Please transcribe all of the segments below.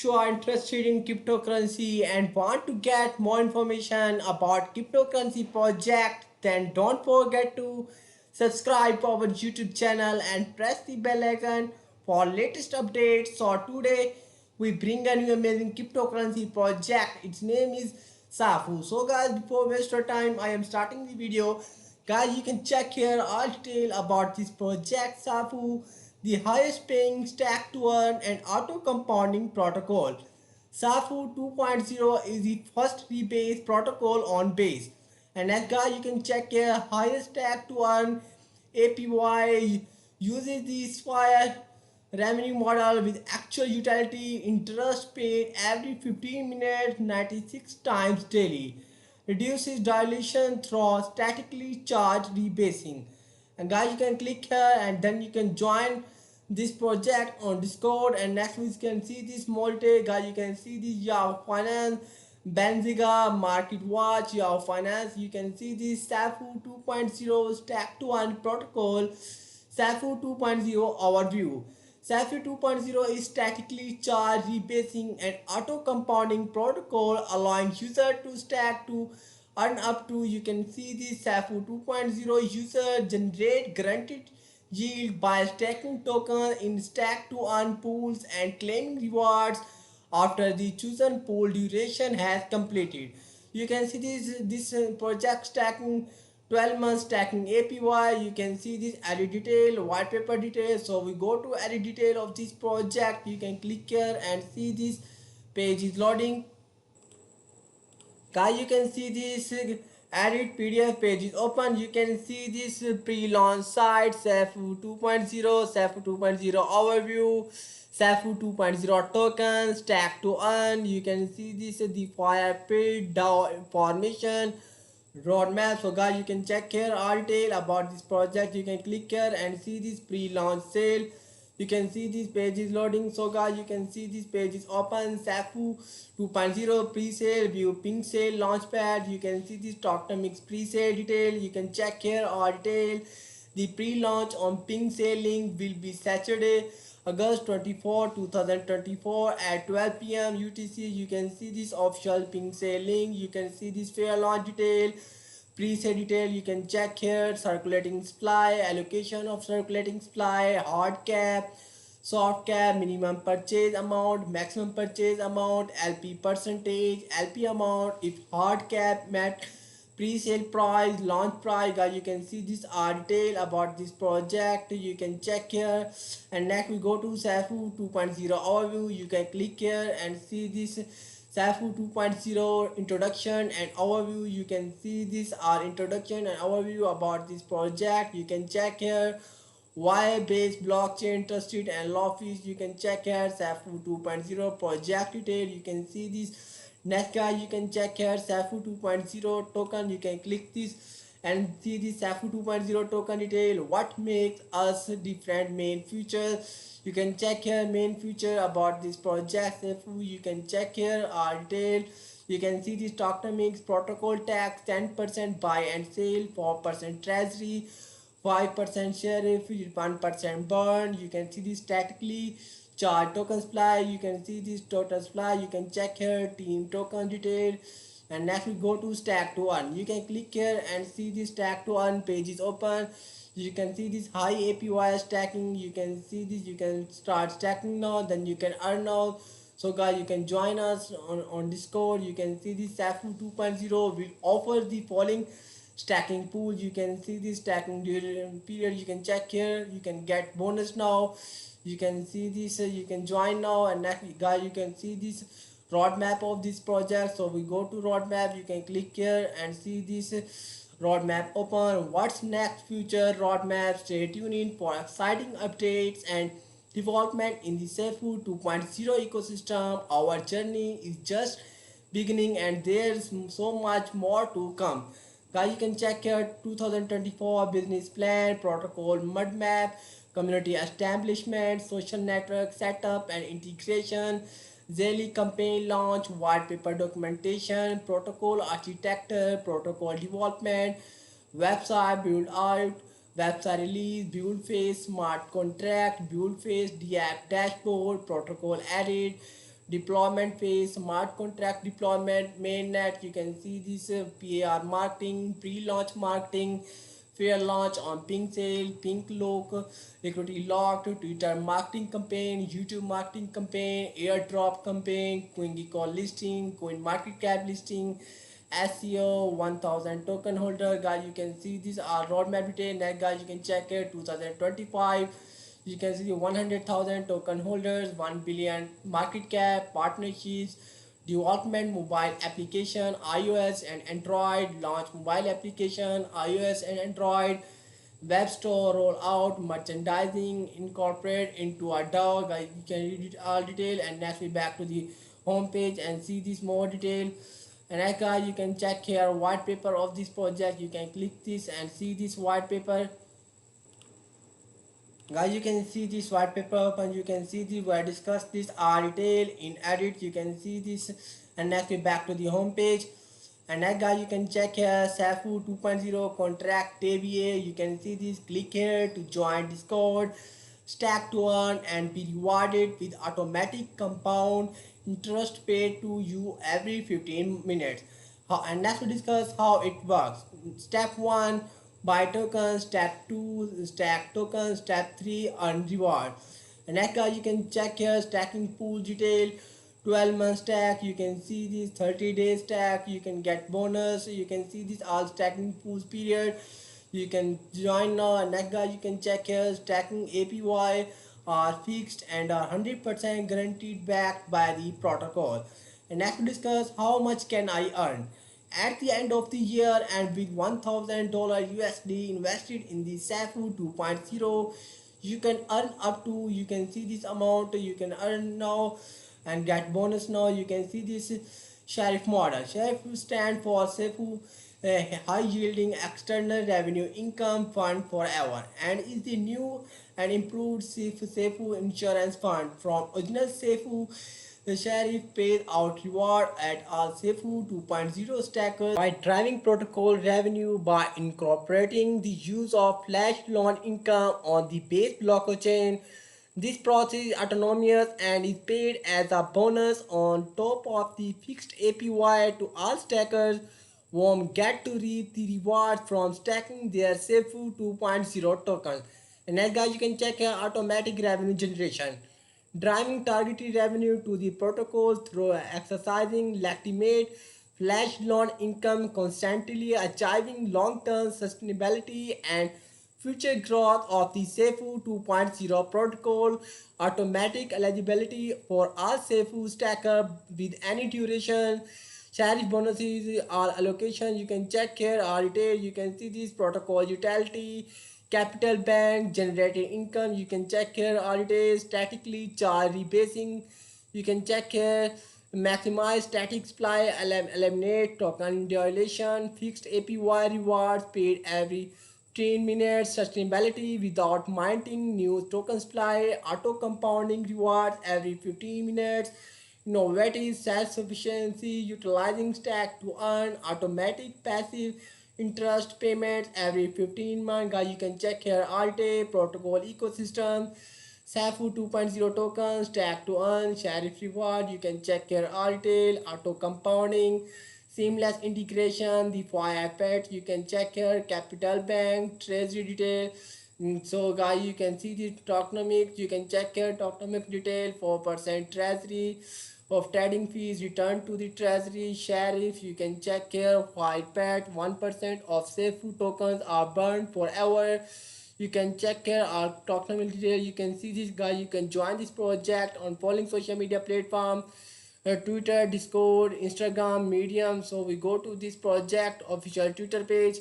you are interested in cryptocurrency and want to get more information about cryptocurrency project, then don't forget to subscribe to our YouTube channel and press the bell icon for latest updates. So today we bring a new amazing cryptocurrency project. Its name is Safu. So guys, before waste your time, I am starting the video. Guys, you can check here all detail about this project Safu, the highest paying stack to earn and auto compounding protocol. Safu 2.0 is the first rebase protocol on base. And as guys, you can check here highest stack to earn APY uses the Spire revenue model with actual utility interest paid every 15 minutes 96 times daily, reduces dilution through statically charged rebasing. And guys, you can click here and then you can join this project on Discord. And next we can see this multi. Guys, you can see this Yahoo Finance, Benziga, Market Watch, Yahoo Finance. You can see this Safu 2.0 stack to earn protocol, Safu 2.0 overview. Safi 2.0 is statically charged rebasing and auto compounding protocol allowing user to stack to earn up to. You can see the Safu 2.0 user generate guaranteed yield by stacking tokens in stack to earn pools and claiming rewards after the chosen pool duration has completed. You can see this project stacking 12 months stacking APY. You can see this edit detail, white paper detail. So we go to edit detail of this project. You can click here and see this page is loading. Guys, you can see this edit PDF page is open. You can see this pre-launch site, SAFU 2.0, SAFU 2.0 overview, SAFU 2.0 token, stack to earn. You can see this the fire pit, DAO information, roadmap. So guys, you can check here all detail about this project. You can click here and see this pre-launch sale. You can see this page is loading. So guys, you can see this page is open. Safu 2.0 pre-sale, view pink sale launchpad. You can see this tokenomics pre-sale detail. You can check here all detail. The pre-launch on pink sale link will be Saturday, August 24, 2024 at 12 p.m. UTC. You can see this official pink sale link. You can see this fair launch detail, preset detail. You can check here circulating supply, allocation of circulating supply, hard cap, soft cap, minimum purchase amount, maximum purchase amount, LP percentage, LP amount, if hard cap met pre-sale price, launch price. Guys, you can see this detail about this project. You can check here. And next we go to Safu 2.0 overview. You can click here and see this Safu 2.0 introduction and overview. You can see this introduction and overview about this project. You can check here why based blockchain trusted and law fees. You can check here Safu 2.0 project detail. You can see this. Next guy, you can check here Safu 2.0 token. You can click this and see the Safu 2.0 token detail. What makes us different main feature. You can check here main feature about this project Safu. You can check here detail. You can see this tokenomics protocol tax 10% buy and sale, 4% treasury, 5% sheriff, 1% burn. You can see this statically chart token supply. You can see this total supply. You can check here team token detail. And next we go to stack to earn. You can click here and see this stack to earn page is open. You can see this high APY stacking. You can see this. You can start stacking now, then you can earn now. So guys, you can join us on Discord. You can see this Safu 2.0 will offer the following stacking pool. You can see this stacking during period. You can check here. You can get bonus now. You can see this. You can join now. And next guys, you can see this roadmap of this project. So we go to roadmap. You can click here and see this roadmap open. What's next future roadmap. Stay tuned in for exciting updates and development in the Safu 2.0 ecosystem. Our journey is just beginning and there's so much more to come. Guys, you can check here 2024 business plan, protocol mudmap, community establishment, social network setup and integration, daily campaign launch, white paper documentation, protocol architecture, protocol development, website build out, website release, build phase, smart contract, build phase, DApp dashboard, protocol edit, deployment phase, smart contract deployment, mainnet. You can see this PAR marketing, pre-launch marketing, fair launch on pink sale, pink lock, liquidity locked, Twitter marketing campaign, YouTube marketing campaign, airdrop campaign, CoinGecko listing, coin market cap listing, SEO 1000 token holder. Guys, you can see these are roadmap detail. Next, guys, you can check it 2025. You can see 100,000 token holders, 1 billion market cap, partnerships, development mobile application, iOS and Android, launch mobile application, iOS and Android, web store rollout, merchandising, incorporate into a DAO. Guys, you can read it all detail, and next we back to the home page and see this more detail. And next, guys, you can check here white paper of this project. You can click this and see this white paper. Guys, you can see this white paper open. You can see the where discuss this detail in edit. You can see this, and next we back to the home page. And next, guys, you can check here SAFU 2.0 contract ABA. You can see this. Click here to join Discord, stack to earn and be rewarded with automatic compound interest paid to you every 15 minutes. And next we discuss how it works. Step 1, buy tokens. Step 2, stack tokens. Step 3, earn reward. And next, guys, you can check here stacking pool detail. 12-month stack. You can see this 30-day stack. You can get bonus. You can see this all stacking pools period. You can join now. And next, guys, you can check here stacking APY are fixed and are 100% guaranteed backed by the protocol. And next we discuss how much can I earn. At the end of the year and with $1,000 USD invested in the SAFU 2.0, you can earn up to, you can see this amount, you can earn now and get bonus now. You can see this Sheriff model. Sheriff stand for SAFU, a high yielding external revenue income fund forever, and is the new and improved SAFU insurance fund. From original SAFU, the Sheriff pays out reward at all SAFU 2.0 stackers by driving protocol revenue by incorporating the use of flash loan income on the base blockchain. This process is autonomous and is paid as a bonus on top of the fixed APY to all stackers who get to reap the rewards from stacking their SAFU 2.0 tokens. And next, guys, you can check here automatic revenue generation. Driving targeted revenue to the protocol through exercising legitimate flash loan income, constantly achieving long-term sustainability and future growth of the SAFU 2.0 protocol. Automatic eligibility for all SAFU stacker with any duration. Sheriff bonuses, all allocations. You can check here all detail. You can see this protocol utility, capital bank, generating income. You can check here all details. Statically charge rebasing. You can check here maximize static supply, eliminate token dilation, fixed APY rewards paid every 10 minutes, sustainability without minting new token supply, auto compounding rewards every 15 minutes, innovative self-sufficiency, utilizing stack to earn automatic passive interest payments every 15 months. Guys, you can check here Alte protocol ecosystem, SAFU 2.0 tokens, stack to earn, Sheriff reward. You can check here Alte auto compounding, seamless integration, the FOIA pet. You can check here capital bank, treasury detail. So guys, you can see the tokenomics. You can check here tokenomics detail, 4% treasury of trading fees returned to the treasury. Sheriff, you can check here white pet, 1% of SAFU tokens are burned forever. You can check here our tokenomics detail. You can see this guy. You can join this project on following social media platform, Twitter, Discord, Instagram, Medium. So we go to this project official Twitter page.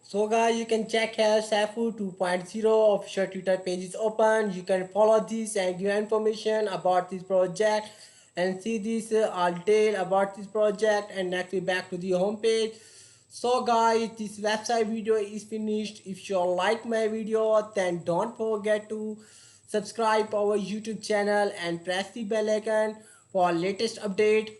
So guys, you can check here SAFU 2.0 official Twitter page is open. You can follow this and give information about this project and see this detail about this project. And next we back to the home page. So guys, this website video is finished. If you like my video, then don't forget to subscribe our YouTube channel and press the bell icon for latest update.